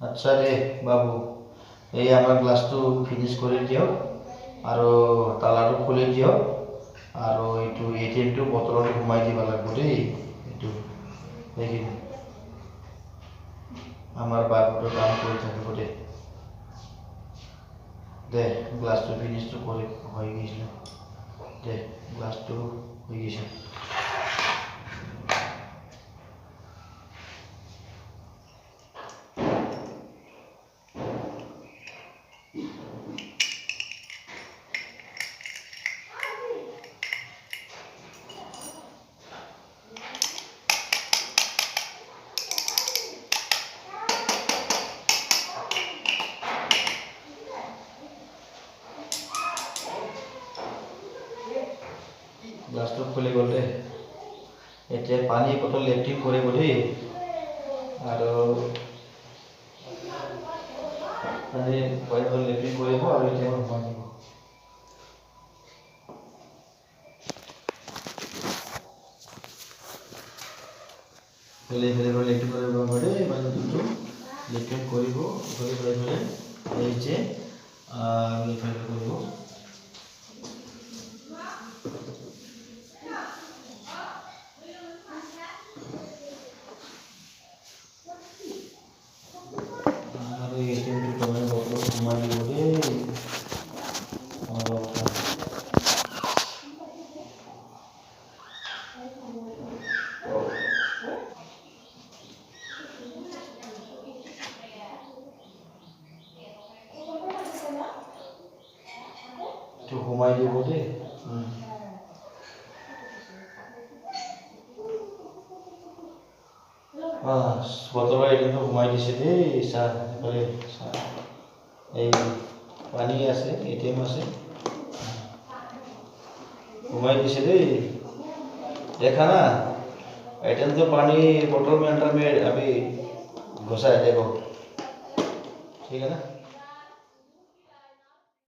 আচ্ছা ৰে বাবু, এই আমাৰ গ্লাসটো ফিনিশ কৰি দিয়ক আৰু তালাটো খুলি দিয়ক আৰু এইটো এটিএমটো বটলত সোমাই দিব লাগিব দেই। এইটো সেইখিনি আমাৰ বাবুটো কাম কৰি থাকিব দেই। দে গ্লাসটো ফিনিশটো কৰি হৈ গৈছিল। দে গ্লাসটো হৈ গৈছে। গ্লাসটো খুলি গ'ল দেই। এতিয়া পানী বটল লেট্ৰিন কৰিব দেই আৰু পানী বটল লেট্ৰিন কৰিব আৰু এতিয়া সোমাই দিব। ফেলে লেট্ৰিন কৰিব পাৰে মানুহটো লেট্ৰিন কৰিব ফেলে এই যে ফেলে কৰিব। আৰু এটিএমটো তোমাৰ বটলত সোমাই দিব দেই। সোমাই দিব দেই। বটলৰ এটিএমটো সোমাই দিছে দেই। চাহ এই পানী আছে, এটিএম আছে, সোমাই দিছে দেই। देखा ना एटीएम तो पानी बोतल में अंदर में अभी घुसा है, देखो ठीक है ना।